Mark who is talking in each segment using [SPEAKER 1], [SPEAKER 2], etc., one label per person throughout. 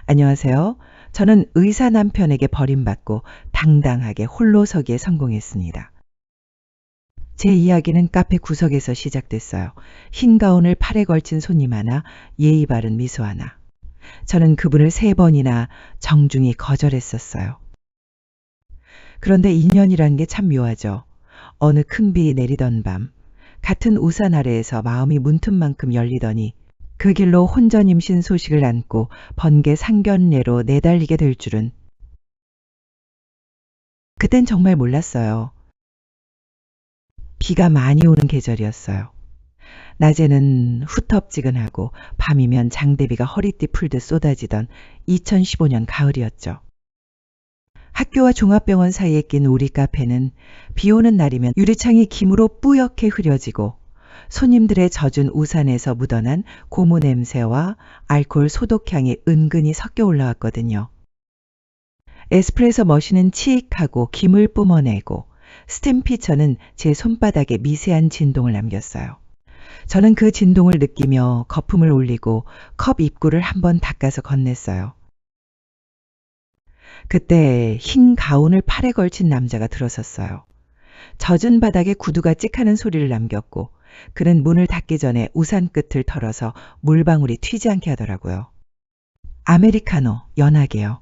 [SPEAKER 1] 안녕하세요. 저는 의사 남편에게 버림받고 당당하게 홀로 서기에 성공했습니다. 제 이야기는 카페 구석에서 시작됐어요. 흰 가운을 팔에 걸친 손님 하나, 예의 바른 미소 하나. 저는 그분을 3번이나 정중히 거절했었어요. 그런데 인연이란 게 참 묘하죠. 어느 큰 비 내리던 밤, 같은 우산 아래에서 마음이 문틈만큼 열리더니 그 길로 혼전 임신 소식을 안고 번개 상견례로 내달리게 될 줄은 그땐 정말 몰랐어요. 비가 많이 오는 계절이었어요. 낮에는 후텁지근하고 밤이면 장대비가 허리띠 풀듯 쏟아지던 2015년 가을이었죠. 학교와 종합병원 사이에 낀 우리 카페는 비 오는 날이면 유리창이 김으로 뿌옇게 흐려지고 손님들의 젖은 우산에서 묻어난 고무 냄새와 알코올 소독향이 은근히 섞여 올라왔거든요. 에스프레소 머신은 치익하고 김을 뿜어내고 스팀피처는 제 손바닥에 미세한 진동을 남겼어요. 저는 그 진동을 느끼며 거품을 올리고 컵 입구를 한번 닦아서 건넸어요. 그때 흰 가운을 팔에 걸친 남자가 들어섰어요. 젖은 바닥에 구두가 찍하는 소리를 남겼고 그는 문을 닫기 전에 우산 끝을 털어서 물방울이 튀지 않게 하더라고요. 아메리카노, 연하게요.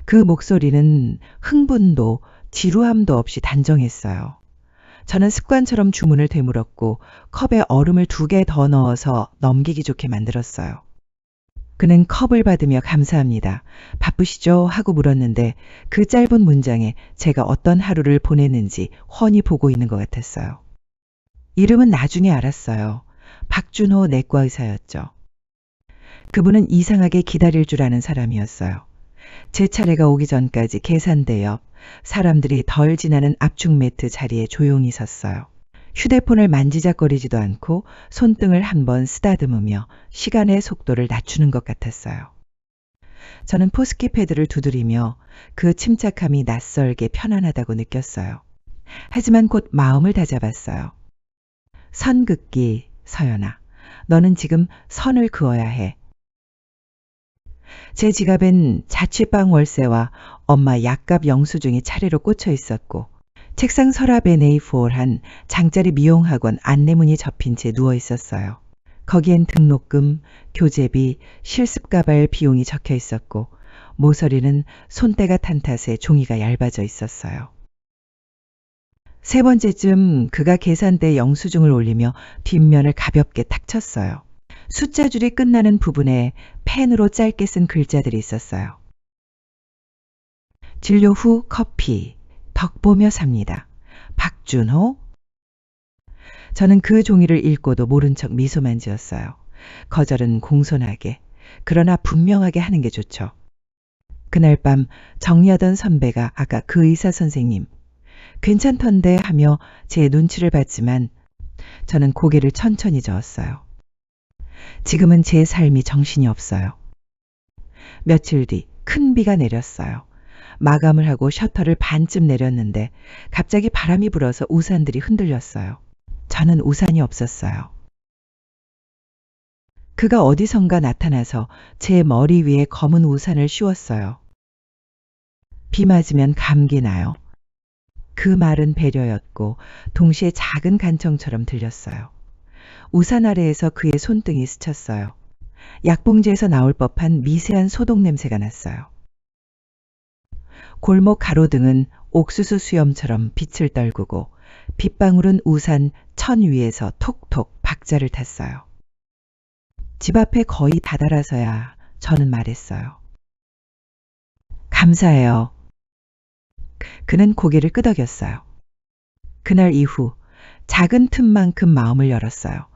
[SPEAKER 1] 그 목소리는 흥분도 지루함도 없이 단정했어요. 저는 습관처럼 주문을 되물었고 컵에 얼음을 2개 더 넣어서 넘기기 좋게 만들었어요. 그는 컵을 받으며 감사합니다. 바쁘시죠? 하고 물었는데 그 짧은 문장에 제가 어떤 하루를 보냈는지 훤히 보고 있는 것 같았어요. 이름은 나중에 알았어요. 박준호 내과 의사였죠. 그분은 이상하게 기다릴 줄 아는 사람이었어요. 제 차례가 오기 전까지 계산대 옆 사람들이 덜 지나는 압축 매트 자리에 조용히 섰어요. 휴대폰을 만지작거리지도 않고 손등을 한번 쓰다듬으며 시간의 속도를 낮추는 것 같았어요. 저는 포스키 패드를 두드리며 그 침착함이 낯설게 편안하다고 느꼈어요. 하지만 곧 마음을 다잡았어요. 선 긋기, 서연아. 너는 지금 선을 그어야 해. 제 지갑엔 자취방 월세와 엄마 약값 영수증이 차례로 꽂혀 있었고 책상 서랍에 네이프홀한 장짜리 미용학원 안내문이 접힌 채 누워 있었어요. 거기엔 등록금, 교재비, 실습가발 비용이 적혀 있었고 모서리는 손때가 탄 탓에 종이가 얇아져 있었어요. 3번째쯤 그가 계산대에 영수증을 올리며 뒷면을 가볍게 탁 쳤어요. 숫자 줄이 끝나는 부분에 펜으로 짧게 쓴 글자들이 있었어요. 진료 후 커피, 덕 보며 삽니다. 박준호. 저는 그 종이를 읽고도 모른 척 미소만 지었어요. 거절은 공손하게, 그러나 분명하게 하는 게 좋죠. 그날 밤 정리하던 선배가 아까 그 의사 선생님, 괜찮던데 하며 제 눈치를 봤지만 저는 고개를 천천히 저었어요. 지금은 제 삶이 정신이 없어요. 며칠 뒤 큰 비가 내렸어요. 마감을 하고 셔터를 반쯤 내렸는데 갑자기 바람이 불어서 우산들이 흔들렸어요. 저는 우산이 없었어요. 그가 어디선가 나타나서 제 머리 위에 검은 우산을 씌웠어요. 비 맞으면 감기 나요. 그 말은 배려였고 동시에 작은 간청처럼 들렸어요. 우산 아래에서 그의 손등이 스쳤어요. 약봉지에서 나올 법한 미세한 소독 냄새가 났어요. 골목 가로등은 옥수수 수염처럼 빛을 떨구고 빗방울은 우산 천 위에서 톡톡 박자를 탔어요. 집 앞에 거의 다다라서야 저는 말했어요. 감사해요. 그는 고개를 끄덕였어요. 그날 이후 작은 틈만큼 마음을 열었어요.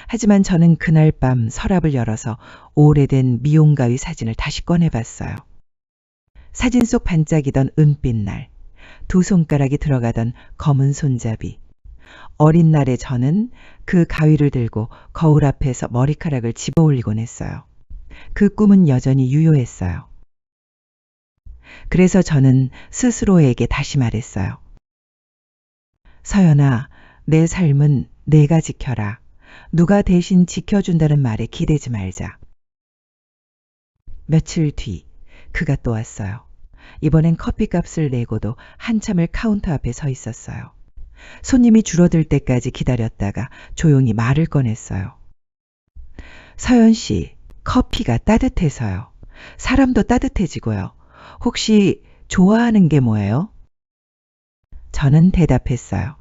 [SPEAKER 1] 하지만 저는 그날 밤 서랍을 열어서 오래된 미용가위 사진을 다시 꺼내봤어요. 사진 속 반짝이던 은빛 날, 2 손가락이 들어가던 검은 손잡이. 어린 날의 저는 그 가위를 들고 거울 앞에서 머리카락을 집어 올리곤 했어요. 그 꿈은 여전히 유효했어요. 그래서 저는 스스로에게 다시 말했어요. 서연아, 내 삶은 내가 지켜라. 누가 대신 지켜준다는 말에 기대지 말자. 며칠 뒤 그가 또 왔어요. 이번엔 커피값을 내고도 한참을 카운터 앞에 서 있었어요. 손님이 줄어들 때까지 기다렸다가 조용히 말을 꺼냈어요. 서연 씨, 커피가 따뜻해서요. 사람도 따뜻해지고요. 혹시 좋아하는 게 뭐예요? 저는 대답했어요.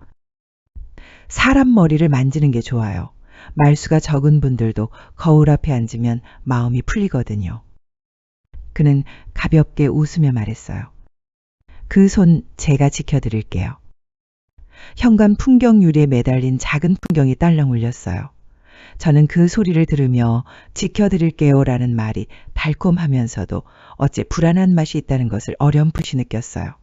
[SPEAKER 1] 사람 머리를 만지는 게 좋아요. 말수가 적은 분들도 거울 앞에 앉으면 마음이 풀리거든요. 그는 가볍게 웃으며 말했어요. 그 손 제가 지켜드릴게요. 현관 풍경 유리에 매달린 작은 풍경이 딸랑 울렸어요. 저는 그 소리를 들으며 지켜드릴게요라는 말이 달콤하면서도 어째 불안한 맛이 있다는 것을 어렴풋이 느꼈어요.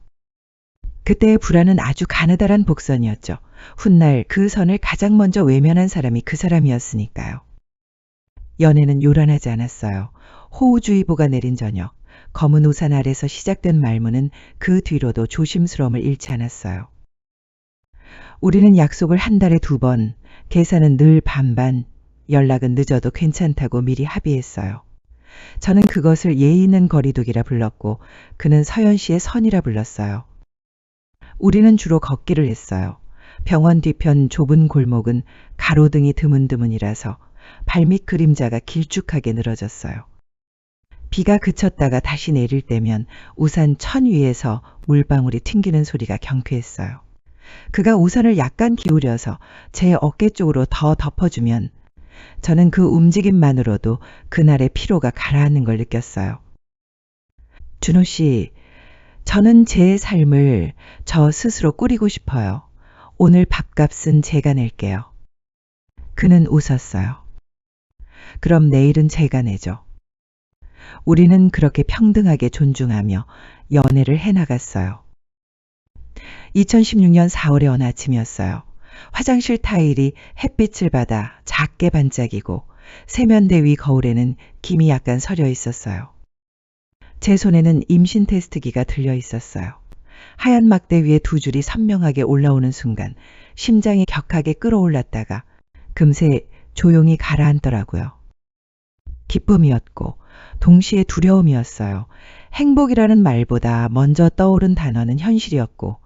[SPEAKER 1] 그때의 불안은 아주 가느다란 복선이었죠. 훗날 그 선을 가장 먼저 외면한 사람이 그 사람이었으니까요. 연애는 요란하지 않았어요. 호우주의보가 내린 저녁, 검은 우산 아래서 시작된 말문은 그 뒤로도 조심스러움을 잃지 않았어요. 우리는 약속을 한 달에 2번, 계산은 늘 반반, 연락은 늦어도 괜찮다고 미리 합의했어요. 저는 그것을 예의 있는 거리두기라 불렀고 그는 서연 씨의 선이라 불렀어요. 우리는 주로 걷기를 했어요. 병원 뒤편 좁은 골목은 가로등이 드문드문이라서 발밑 그림자가 길쭉하게 늘어졌어요. 비가 그쳤다가 다시 내릴 때면 우산 천 위에서 물방울이 튕기는 소리가 경쾌했어요. 그가 우산을 약간 기울여서 제 어깨 쪽으로 더 덮어주면 저는 그 움직임만으로도 그날의 피로가 가라앉는 걸 느꼈어요. 준호 씨, 저는 제 삶을 저 스스로 꾸리고 싶어요. 오늘 밥값은 제가 낼게요. 그는 웃었어요. 그럼 내일은 제가 내죠. 우리는 그렇게 평등하게 존중하며 연애를 해나갔어요. 2016년 4월의 어느 아침이었어요. 화장실 타일이 햇빛을 받아 작게 반짝이고 세면대 위 거울에는 김이 약간 서려 있었어요. 제 손에는 임신 테스트기가 들려 있었어요. 하얀 막대 위에 2줄이 선명하게 올라오는 순간 심장이 격하게 끌어올랐다가 금세 조용히 가라앉더라고요. 기쁨이었고 동시에 두려움이었어요. 행복이라는 말보다 먼저 떠오른 단어는 현실이었고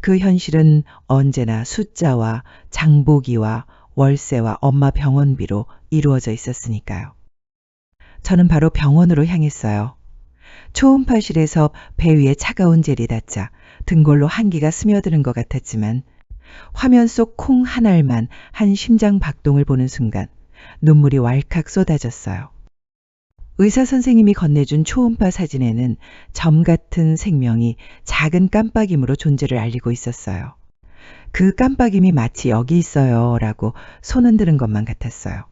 [SPEAKER 1] 그 현실은 언제나 숫자와 장보기와 월세와 엄마 병원비로 이루어져 있었으니까요. 저는 바로 병원으로 향했어요. 초음파실에서 배 위에 차가운 젤이 닿자 등골로 한기가 스며드는 것 같았지만 화면 속 콩 한 알만 한 심장 박동을 보는 순간 눈물이 왈칵 쏟아졌어요. 의사 선생님이 건네준 초음파 사진에는 점 같은 생명이 작은 깜빡임으로 존재를 알리고 있었어요. 그 깜빡임이 마치 여기 있어요 라고 손 흔드는 것만 같았어요.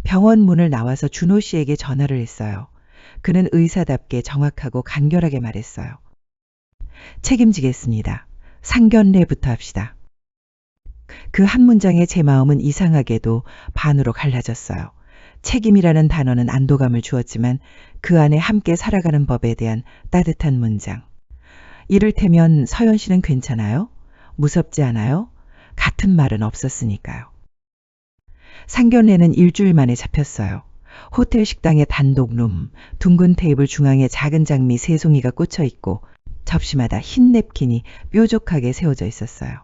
[SPEAKER 1] 병원 문을 나와서 준호 씨에게 전화를 했어요. 그는 의사답게 정확하고 간결하게 말했어요. 책임지겠습니다. 상견례부터 합시다. 그 한 문장에 제 마음은 이상하게도 반으로 갈라졌어요. 책임이라는 단어는 안도감을 주었지만 그 안에 함께 살아가는 법에 대한 따뜻한 문장. 이를테면 서연 씨는 괜찮아요? 무섭지 않아요? 같은 말은 없었으니까요. 상견례는 일주일 만에 잡혔어요. 호텔 식당의 단독 룸, 둥근 테이블 중앙에 작은 장미 3송이가 꽂혀 있고 접시마다 흰 냅킨이 뾰족하게 세워져 있었어요.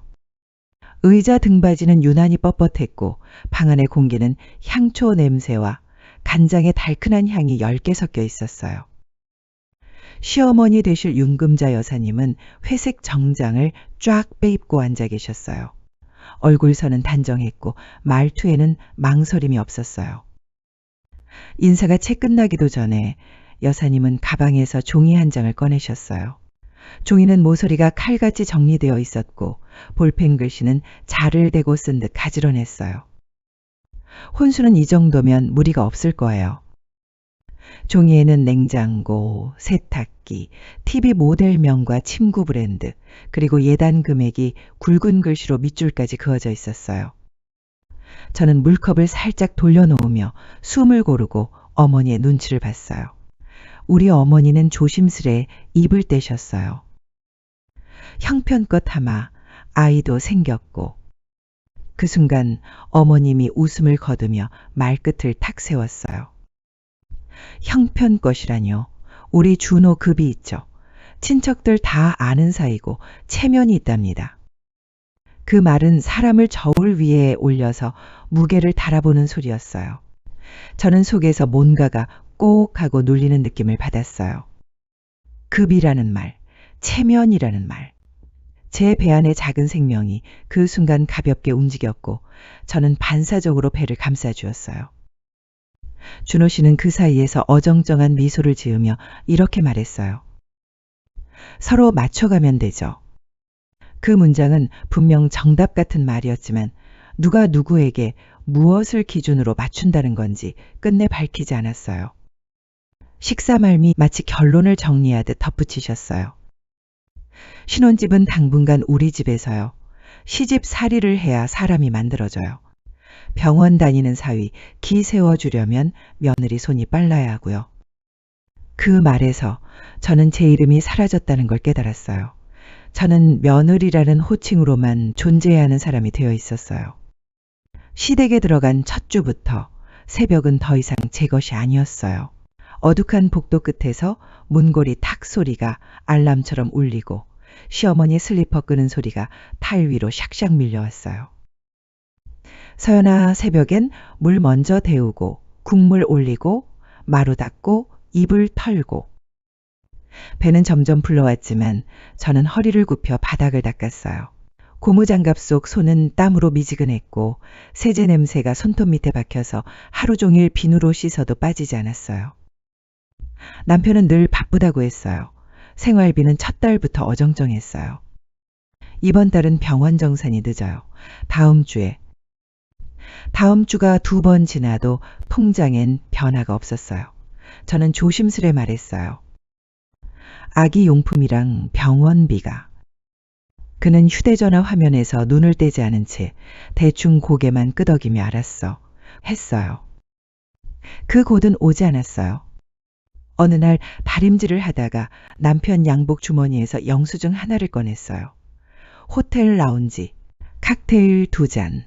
[SPEAKER 1] 의자 등받이는 유난히 뻣뻣했고 방 안의 공기는 향초 냄새와 간장의 달큰한 향이 10개 섞여 있었어요. 시어머니 되실 윤금자 여사님은 회색 정장을 쫙 빼입고 앉아 계셨어요. 얼굴선은 단정했고 말투에는 망설임이 없었어요. 인사가 채 끝나기도 전에 여사님은 가방에서 종이 한 장을 꺼내셨어요. 종이는 모서리가 칼같이 정리되어 있었고 볼펜 글씨는 자를 대고 쓴 듯 가지런했어요. 혼수는 이 정도면 무리가 없을 거예요. 종이에는 냉장고, 세탁기, TV 모델명과 침구 브랜드, 그리고 예단 금액이 굵은 글씨로 밑줄까지 그어져 있었어요. 저는 물컵을 살짝 돌려놓으며 숨을 고르고 어머니의 눈치를 봤어요. 우리 어머니는 조심스레 입을 떼셨어요. 형편껏 하마 아이도 생겼고 그 순간 어머님이 웃음을 거두며 말끝을 탁 세웠어요. 형편 것이라뇨. 우리 준호 급이 있죠. 친척들 다 아는 사이고 체면이 있답니다. 그 말은 사람을 저울 위에 올려서 무게를 달아보는 소리였어요. 저는 속에서 뭔가가 꼭 하고 눌리는 느낌을 받았어요. 급이라는 말, 체면이라는 말. 제 배 안의 작은 생명이 그 순간 가볍게 움직였고 저는 반사적으로 배를 감싸주었어요. 준호 씨는 그 사이에서 어정쩡한 미소를 지으며 이렇게 말했어요. 서로 맞춰가면 되죠. 그 문장은 분명 정답 같은 말이었지만 누가 누구에게 무엇을 기준으로 맞춘다는 건지 끝내 밝히지 않았어요. 식사 말미 마치 결론을 정리하듯 덧붙이셨어요. 신혼집은 당분간 우리 집에서요. 시집살이를 해야 사람이 만들어져요. 병원 다니는 사위 기 세워주려면 며느리 손이 빨라야 하고요. 그 말에서 저는 제 이름이 사라졌다는 걸 깨달았어요. 저는 며느리라는 호칭으로만 존재해야 하는 사람이 되어 있었어요. 시댁에 들어간 첫 주부터 새벽은 더 이상 제 것이 아니었어요. 어둑한 복도 끝에서 문고리 탁 소리가 알람처럼 울리고 시어머니 슬리퍼 끄는 소리가 탈 위로 샥샥 밀려왔어요. 서연아, 새벽엔 물 먼저 데우고 국물 올리고 마루 닦고 이불 털고. 배는 점점 불러왔지만 저는 허리를 굽혀 바닥을 닦았어요. 고무장갑 속 손은 땀으로 미지근했고 세제 냄새가 손톱 밑에 박혀서 하루 종일 비누로 씻어도 빠지지 않았어요. 남편은 늘 바쁘다고 했어요. 생활비는 첫 달부터 어정쩡했어요. 이번 달은 병원 정산이 늦어요. 다음 주가 2번 지나도 통장엔 변화가 없었어요. 저는 조심스레 말했어요. 아기 용품이랑 병원비가. 그는 휴대전화 화면에서 눈을 떼지 않은 채 대충 고개만 끄덕이며 알았어. 했어요. 그 곧은 오지 않았어요. 어느 날 다림질을 하다가 남편 양복 주머니에서 영수증 하나를 꺼냈어요. 호텔 라운지, 칵테일 2잔,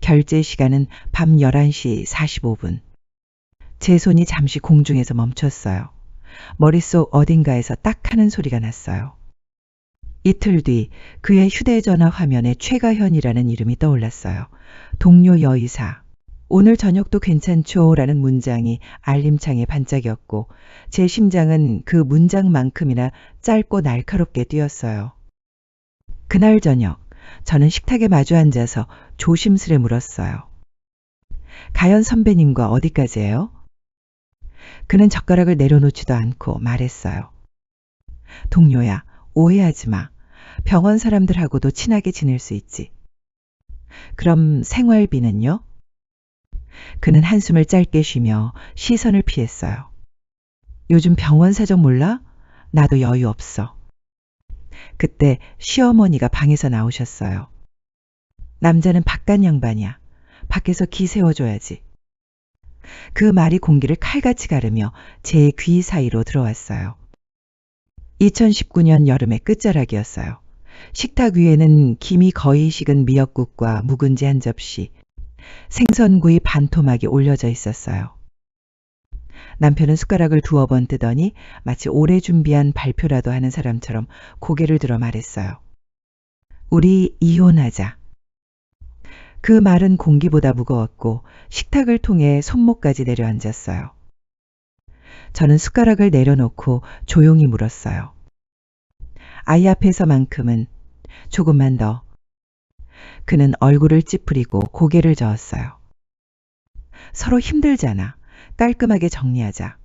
[SPEAKER 1] 결제 시간은 밤 11시 45분. 제 손이 잠시 공중에서 멈췄어요. 머릿속 어딘가에서 딱 하는 소리가 났어요. 이틀 뒤 그의 휴대전화 화면에 최가현이라는 이름이 떠올랐어요. 동료 여의사. 오늘 저녁도 괜찮죠? 라는 문장이 알림창에 반짝였고 제 심장은 그 문장만큼이나 짧고 날카롭게 뛰었어요. 그날 저녁 저는 식탁에 마주 앉아서 조심스레 물었어요. 가연 선배님과 어디까지예요? 그는 젓가락을 내려놓지도 않고 말했어요. 동료야, 오해하지 마. 병원 사람들하고도 친하게 지낼 수 있지. 그럼 생활비는요? 그는 한숨을 짧게 쉬며 시선을 피했어요. 요즘 병원 사정 몰라? 나도 여유 없어. 그때 시어머니가 방에서 나오셨어요. 남자는 바깥 양반이야. 밖에서 기 세워줘야지. 그 말이 공기를 칼같이 가르며 제 귀 사이로 들어왔어요. 2019년 여름의 끝자락이었어요. 식탁 위에는 김이 거의 식은 미역국과 묵은지 한 접시, 생선구이 반토막이 올려져 있었어요. 남편은 숟가락을 2번 뜨더니 마치 오래 준비한 발표라도 하는 사람처럼 고개를 들어 말했어요. 우리 이혼하자. 그 말은 공기보다 무거웠고 식탁을 통해 손목까지 내려앉았어요. 저는 숟가락을 내려놓고 조용히 물었어요. 아이 앞에서만큼은 조금만 더. 그는 얼굴을 찌푸리고 고개를 저었어요. 서로 힘들잖아. 깔끔하게 정리하자.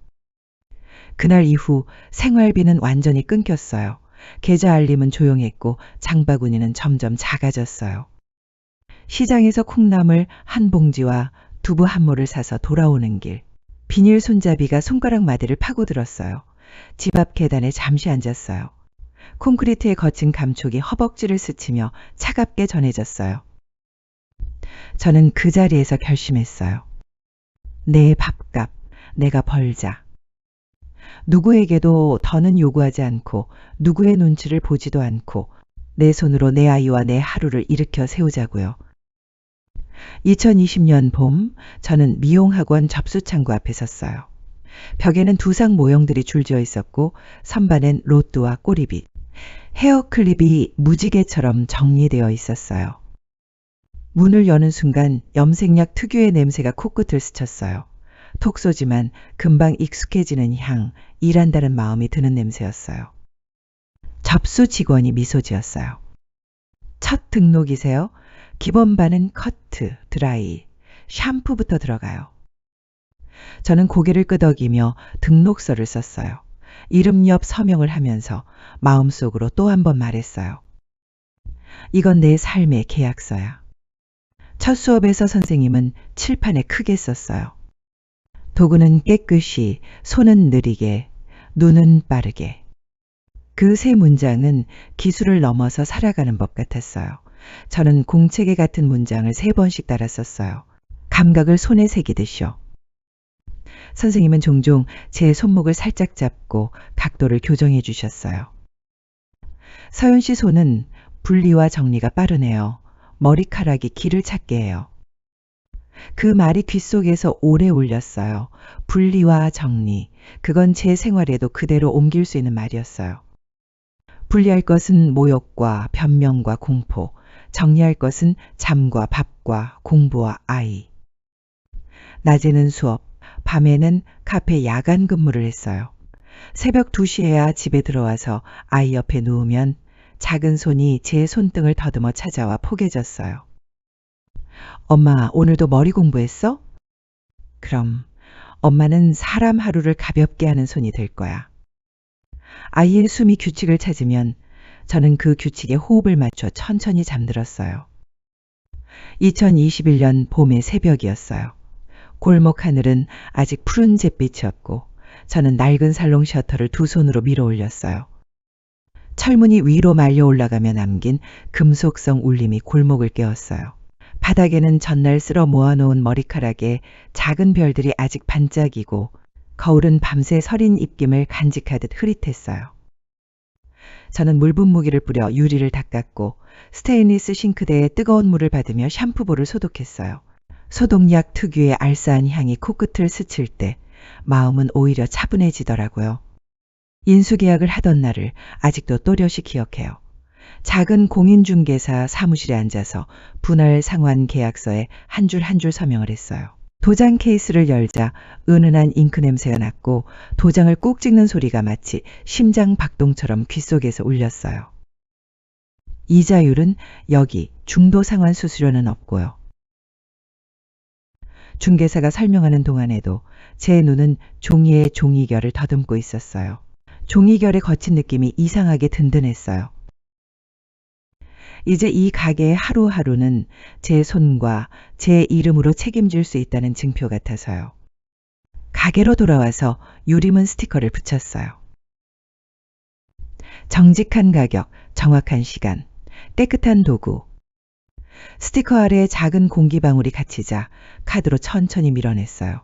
[SPEAKER 1] 그날 이후 생활비는 완전히 끊겼어요. 계좌 알림은 조용했고 장바구니는 점점 작아졌어요. 시장에서 콩나물 한 봉지와 두부 한 모를 사서 돌아오는 길. 비닐 손잡이가 손가락 마디를 파고들었어요. 집 앞 계단에 잠시 앉았어요. 콘크리트의 거친 감촉이 허벅지를 스치며 차갑게 전해졌어요. 저는 그 자리에서 결심했어요. 내 밥값 내가 벌자. 누구에게도 더는 요구하지 않고 누구의 눈치를 보지도 않고 내 손으로 내 아이와 내 하루를 일으켜 세우자고요. 2020년 봄 저는 미용학원 접수창구 앞에 섰어요. 벽에는 두상 모형들이 줄지어 있었고 선반엔 로또와 꼬리빗, 헤어클립이 무지개처럼 정리되어 있었어요. 문을 여는 순간 염색약 특유의 냄새가 코끝을 스쳤어요. 톡 쏘지만 금방 익숙해지는 향, 일한다는 마음이 드는 냄새였어요. 접수 직원이 미소 지었어요. 첫 등록이세요? 기본반은 커트, 드라이, 샴푸부터 들어가요. 저는 고개를 끄덕이며 등록서를 썼어요. 이름 옆 서명을 하면서 마음속으로 또 한 번 말했어요. 이건 내 삶의 계약서야. 첫 수업에서 선생님은 칠판에 크게 썼어요. 도구는 깨끗이, 손은 느리게, 눈은 빠르게. 그 세 문장은 기술을 넘어서 살아가는 법 같았어요. 저는 공책에 같은 문장을 3번씩 따라 썼어요. 감각을 손에 새기듯이요. 선생님은 종종 제 손목을 살짝 잡고 각도를 교정해 주셨어요. 서연 씨 손은 분리와 정리가 빠르네요. 머리카락이 길을 찾게 해요. 그 말이 귓속에서 오래 울렸어요. 분리와 정리, 그건 제 생활에도 그대로 옮길 수 있는 말이었어요. 분리할 것은 모욕과 변명과 공포, 정리할 것은 잠과 밥과 공부와 아이. 낮에는 수업, 밤에는 카페 야간 근무를 했어요. 새벽 2시에야 집에 들어와서 아이 옆에 누우면 작은 손이 제 손등을 더듬어 찾아와 포개졌어요. 엄마, 오늘도 머리 공부했어? 그럼 엄마는 사람 하루를 가볍게 하는 손이 될 거야. 아이의 숨이 규칙을 찾으면 저는 그 규칙에 호흡을 맞춰 천천히 잠들었어요. 2021년 봄의 새벽이었어요. 골목 하늘은 아직 푸른 잿빛이었고 저는 낡은 살롱 셔터를 두 손으로 밀어 올렸어요. 철문이 위로 말려 올라가며 남긴 금속성 울림이 골목을 깨웠어요. 바닥에는 전날 쓸어 모아놓은 머리카락에 작은 별들이 아직 반짝이고 거울은 밤새 서린 입김을 간직하듯 흐릿했어요. 저는 물분무기를 뿌려 유리를 닦았고 스테인리스 싱크대에 뜨거운 물을 받으며 샴푸볼을 소독했어요. 소독약 특유의 알싸한 향이 코끝을 스칠 때 마음은 오히려 차분해지더라고요. 인수계약을 하던 날을 아직도 또렷이 기억해요. 작은 공인중개사 사무실에 앉아서 분할 상환 계약서에 한 줄 한 줄 서명을 했어요. 도장 케이스를 열자 은은한 잉크 냄새가 났고 도장을 꾹 찍는 소리가 마치 심장 박동처럼 귓속에서 울렸어요. 이자율은 여기 중도 상환 수수료는 없고요. 중개사가 설명하는 동안에도 제 눈은 종이에 종이결을 더듬고 있었어요. 종이결의 거친 느낌이 이상하게 든든했어요. 이제 이 가게의 하루하루는 제 손과 제 이름으로 책임질 수 있다는 증표 같아서요. 가게로 돌아와서 유리문 스티커를 붙였어요. 정직한 가격, 정확한 시간, 깨끗한 도구. 스티커 아래에 작은 공기방울이 갇히자 카드로 천천히 밀어냈어요.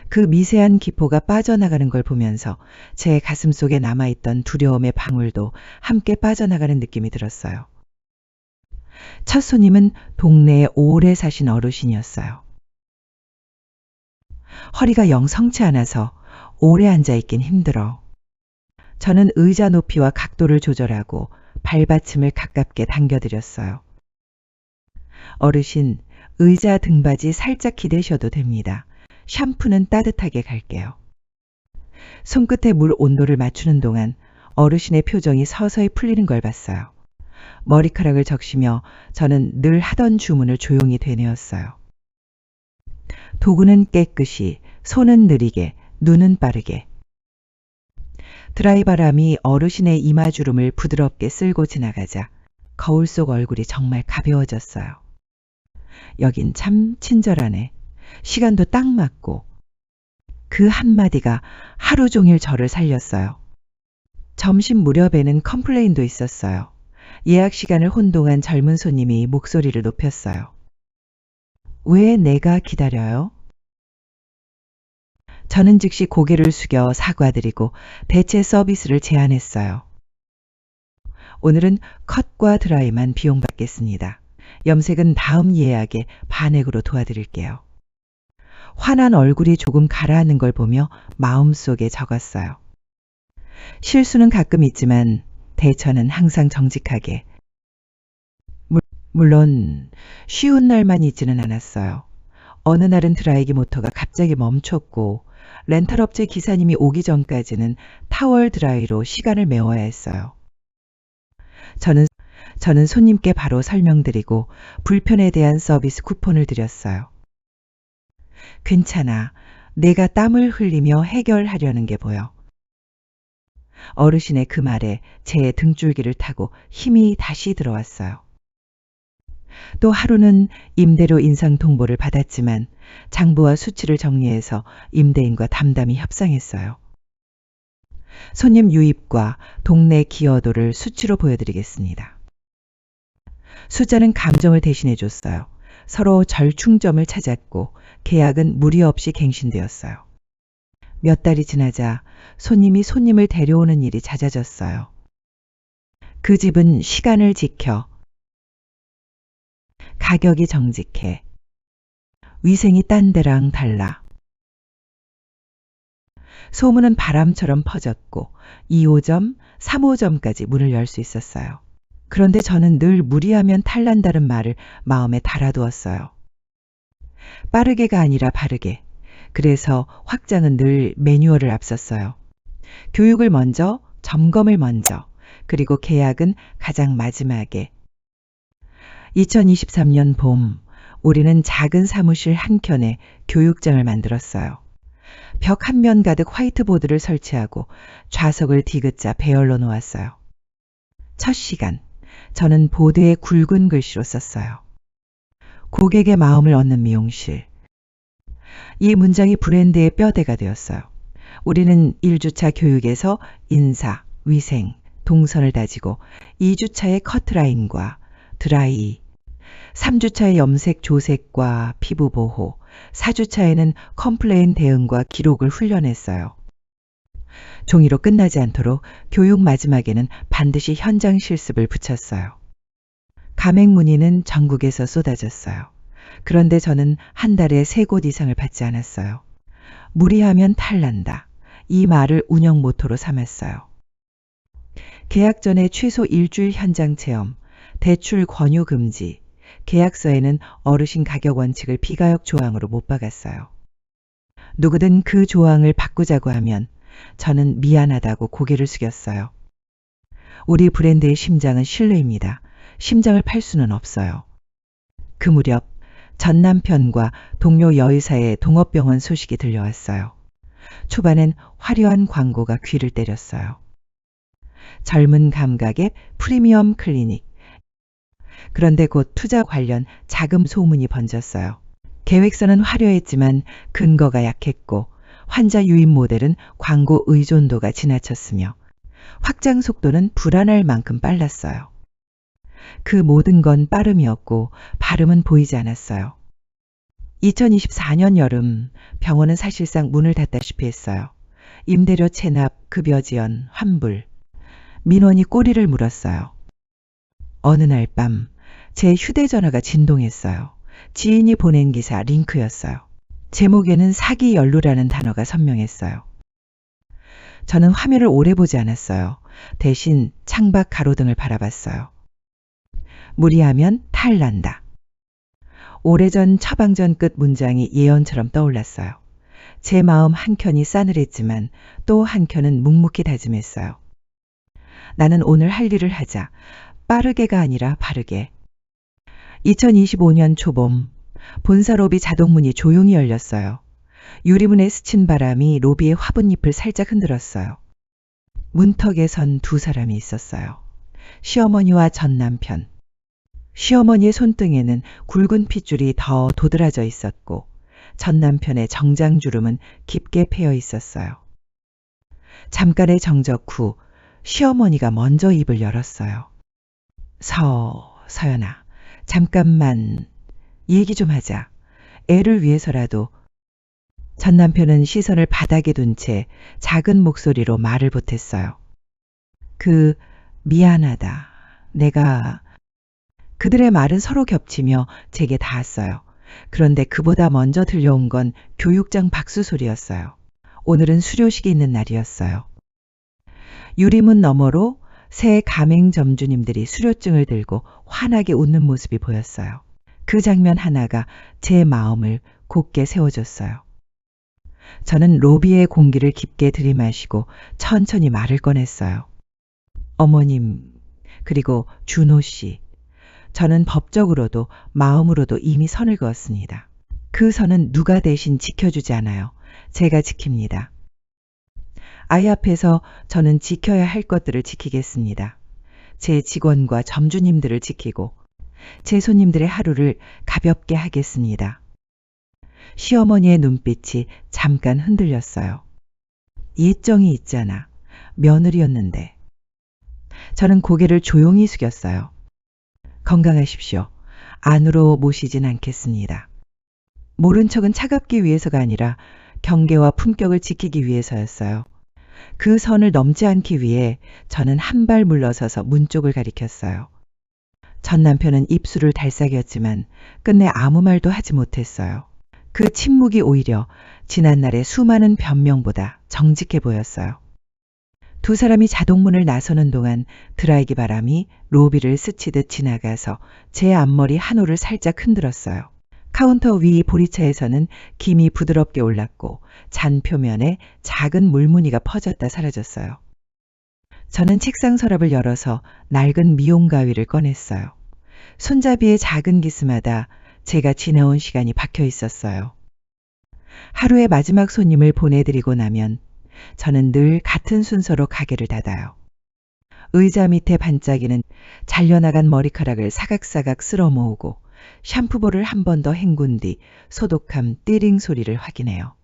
[SPEAKER 1] 그 미세한 기포가 빠져나가는 걸 보면서 제 가슴 속에 남아있던 두려움의 방울도 함께 빠져나가는 느낌이 들었어요. 첫 손님은 동네에 오래 사신 어르신이었어요. 허리가 영 성치 않아서 오래 앉아있긴 힘들어. 저는 의자 높이와 각도를 조절하고 발받침을 가깝게 당겨드렸어요. 어르신, 의자 등받이 살짝 기대셔도 됩니다. 샴푸는 따뜻하게 갈게요. 손끝에 물 온도를 맞추는 동안 어르신의 표정이 서서히 풀리는 걸 봤어요. 머리카락을 적시며 저는 늘 하던 주문을 조용히 되뇌었어요. 도구는 깨끗이, 손은 느리게, 눈은 빠르게. 드라이 바람이 어르신의 이마주름을 부드럽게 쓸고 지나가자 거울 속 얼굴이 정말 가벼워졌어요. 여긴 참 친절하네. 시간도 딱 맞고. 그 한마디가 하루 종일 저를 살렸어요. 점심 무렵에는 컴플레인도 있었어요. 예약 시간을 혼동한 젊은 손님이 목소리를 높였어요. 왜 내가 기다려요? 저는 즉시 고개를 숙여 사과드리고 대체 서비스를 제안했어요. 오늘은 컷과 드라이만 비용받겠습니다. 염색은 다음 예약에 반액으로 도와드릴게요. 환한 얼굴이 조금 가라앉는 걸 보며 마음속에 적었어요. 실수는 가끔 있지만 대처는 항상 정직하게. 물론 쉬운 날만 있지는 않았어요. 어느 날은 드라이기 모터가 갑자기 멈췄고 렌탈업체 기사님이 오기 전까지는 타월 드라이로 시간을 메워야 했어요. 저는 손님께 바로 설명드리고 불편에 대한 서비스 쿠폰을 드렸어요. 괜찮아. 내가 땀을 흘리며 해결하려는 게 보여. 어르신의 그 말에 제 등줄기를 타고 힘이 다시 들어왔어요. 또 하루는 임대료 인상 통보를 받았지만 장부와 수치를 정리해서 임대인과 담담히 협상했어요. 손님 유입과 동네 기여도를 수치로 보여드리겠습니다. 숫자는 감정을 대신해 줬어요. 서로 절충점을 찾았고 계약은 무리 없이 갱신되었어요. 몇 달이 지나자 손님이 손님을 데려오는 일이 잦아졌어요. 그 집은 시간을 지켜, 가격이 정직해, 위생이 딴 데랑 달라. 소문은 바람처럼 퍼졌고 2호점, 3호점까지 문을 열 수 있었어요. 그런데 저는 늘 무리하면 탈난다는 말을 마음에 달아두었어요. 빠르게가 아니라 바르게. 그래서 확장은 늘 매뉴얼을 앞섰어요. 교육을 먼저, 점검을 먼저, 그리고 계약은 가장 마지막에. 2023년 봄, 우리는 작은 사무실 한켠에 교육장을 만들었어요. 벽 한 면 가득 화이트보드를 설치하고 좌석을 디귿자 배열로 놓았어요. 첫 시간, 저는 보드에 굵은 글씨로 썼어요. 고객의 마음을 얻는 미용실. 이 문장이 브랜드의 뼈대가 되었어요. 우리는 1주차 교육에서 인사, 위생, 동선을 다지고 2주차의 커트라인과 드라이, 3주차의 염색 조색과 피부 보호, 4주차에는 컴플레인 대응과 기록을 훈련했어요. 종이로 끝나지 않도록 교육 마지막에는 반드시 현장 실습을 붙였어요. 가맹 문의는 전국에서 쏟아졌어요. 그런데 저는 한 달에 3곳 이상을 받지 않았어요. 무리하면 탈난다. 이 말을 운영 모토로 삼았어요. 계약 전에 최소 일주일 현장 체험, 대출 권유 금지, 계약서에는 어르신 가격 원칙을 비가역 조항으로 못 박았어요. 누구든 그 조항을 바꾸자고 하면 저는 미안하다고 고개를 숙였어요. 우리 브랜드의 심장은 신뢰입니다. 심장을 팔 수는 없어요. 그 무렵 전 남편과 동료 여의사의 동업병원 소식이 들려왔어요. 초반엔 화려한 광고가 귀를 때렸어요. 젊은 감각의 프리미엄 클리닉. 그런데 곧 투자 관련 자금 소문이 번졌어요. 계획서는 화려했지만 근거가 약했고 환자 유입 모델은 광고 의존도가 지나쳤으며 확장 속도는 불안할 만큼 빨랐어요. 그 모든 건 빠름이었고 발음은 보이지 않았어요. 2024년 여름 병원은 사실상 문을 닫다시피 했어요. 임대료 체납, 급여 지연, 환불. 민원이 꼬리를 물었어요. 어느 날 밤 제 휴대전화가 진동했어요. 지인이 보낸 기사 링크였어요. 제목에는 사기 연루라는 단어가 선명했어요. 저는 화면을 오래 보지 않았어요. 대신 창밖 가로등을 바라봤어요. 무리하면 탈난다. 오래전 처방전 끝 문장이 예언처럼 떠올랐어요. 제 마음 한켠이 싸늘했지만 또 한켠은 묵묵히 다짐했어요. 나는 오늘 할 일을 하자. 빠르게가 아니라 바르게. 2025년 초봄 본사 로비 자동문이 조용히 열렸어요. 유리문에 스친 바람이 로비의 화분잎을 살짝 흔들었어요. 문턱에 선 두 사람이 있었어요. 시어머니와 전 남편. 시어머니의 손등에는 굵은 핏줄이 더 도드라져 있었고 전 남편의 정장주름은 깊게 패여 있었어요. 잠깐의 정적 후 시어머니가 먼저 입을 열었어요. 서연아, 잠깐만 얘기 좀 하자. 애를 위해서라도. 전 남편은 시선을 바닥에 둔 채 작은 목소리로 말을 보탰어요. 미안하다. 내가... 그들의 말은 서로 겹치며 제게 닿았어요. 그런데 그보다 먼저 들려온 건 교육장 박수 소리였어요. 오늘은 수료식이 있는 날이었어요. 유리문 너머로 새 가맹점주님들이 수료증을 들고 환하게 웃는 모습이 보였어요. 그 장면 하나가 제 마음을 곧게 세워줬어요. 저는 로비의 공기를 깊게 들이마시고 천천히 말을 꺼냈어요. 어머님, 그리고 준호 씨. 저는 법적으로도 마음으로도 이미 선을 그었습니다. 그 선은 누가 대신 지켜주지 않아요. 제가 지킵니다. 아이 앞에서 저는 지켜야 할 것들을 지키겠습니다. 제 직원과 점주님들을 지키고 제 손님들의 하루를 가볍게 하겠습니다. 시어머니의 눈빛이 잠깐 흔들렸어요. 예정이 있잖아. 며느리였는데. 저는 고개를 조용히 숙였어요. 건강하십시오. 안으로 모시진 않겠습니다. 모른 척은 차갑기 위해서가 아니라 경계와 품격을 지키기 위해서였어요. 그 선을 넘지 않기 위해 저는 한 발 물러서서 문 쪽을 가리켰어요. 전 남편은 입술을 달싹였지만 끝내 아무 말도 하지 못했어요. 그 침묵이 오히려 지난날의 수많은 변명보다 정직해 보였어요. 두 사람이 자동문을 나서는 동안 드라이기 바람이 로비를 스치듯 지나가서 제 앞머리 한 올을 살짝 흔들었어요. 카운터 위 보리차에서는 김이 부드럽게 올랐고 잔 표면에 작은 물무늬가 퍼졌다 사라졌어요. 저는 책상 서랍을 열어서 낡은 미용 가위를 꺼냈어요. 손잡이의 작은 기스마다 제가 지내온 시간이 박혀 있었어요. 하루의 마지막 손님을 보내드리고 나면 저는 늘 같은 순서로 가게를 닫아요. 의자 밑에 반짝이는 잘려나간 머리카락을 사각사각 쓸어 모으고 샴푸볼을 한 번 더 헹군 뒤 소독함 띠링 소리를 확인해요.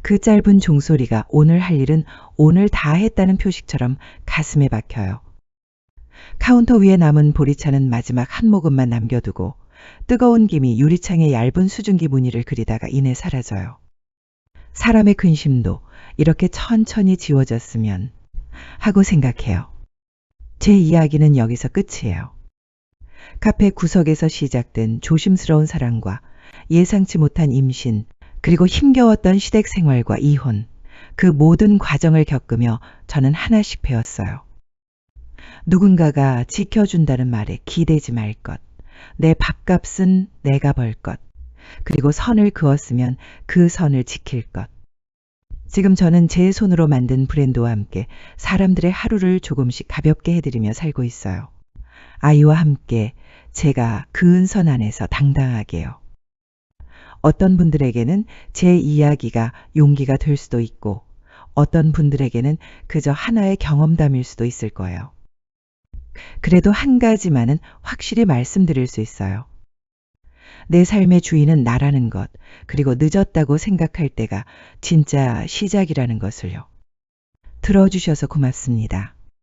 [SPEAKER 1] 그 짧은 종소리가 오늘 할 일은 오늘 다 했다는 표식처럼 가슴에 박혀요. 카운터 위에 남은 보리차는 마지막 한 모금만 남겨두고 뜨거운 김이 유리창의 얇은 수증기 무늬를 그리다가 이내 사라져요. 사람의 근심도 이렇게 천천히 지워졌으면 하고 생각해요. 제 이야기는 여기서 끝이에요. 카페 구석에서 시작된 조심스러운 사랑과 예상치 못한 임신, 그리고 힘겨웠던 시댁 생활과 이혼, 그 모든 과정을 겪으며 저는 하나씩 배웠어요. 누군가가 지켜준다는 말에 기대지 말 것, 내 밥값은 내가 벌 것, 그리고 선을 그었으면 그 선을 지킬 것. 지금 저는 제 손으로 만든 브랜드와 함께 사람들의 하루를 조금씩 가볍게 해드리며 살고 있어요. 아이와 함께 제가 그은 선 안에서 당당하게요. 어떤 분들에게는 제 이야기가 용기가 될 수도 있고 어떤 분들에게는 그저 하나의 경험담일 수도 있을 거예요. 그래도 한 가지만은 확실히 말씀드릴 수 있어요. 내 삶의 주인은 나라는 것, 그리고 늦었다고 생각할 때가 진짜 시작이라는 것을요. 들어주셔서 고맙습니다.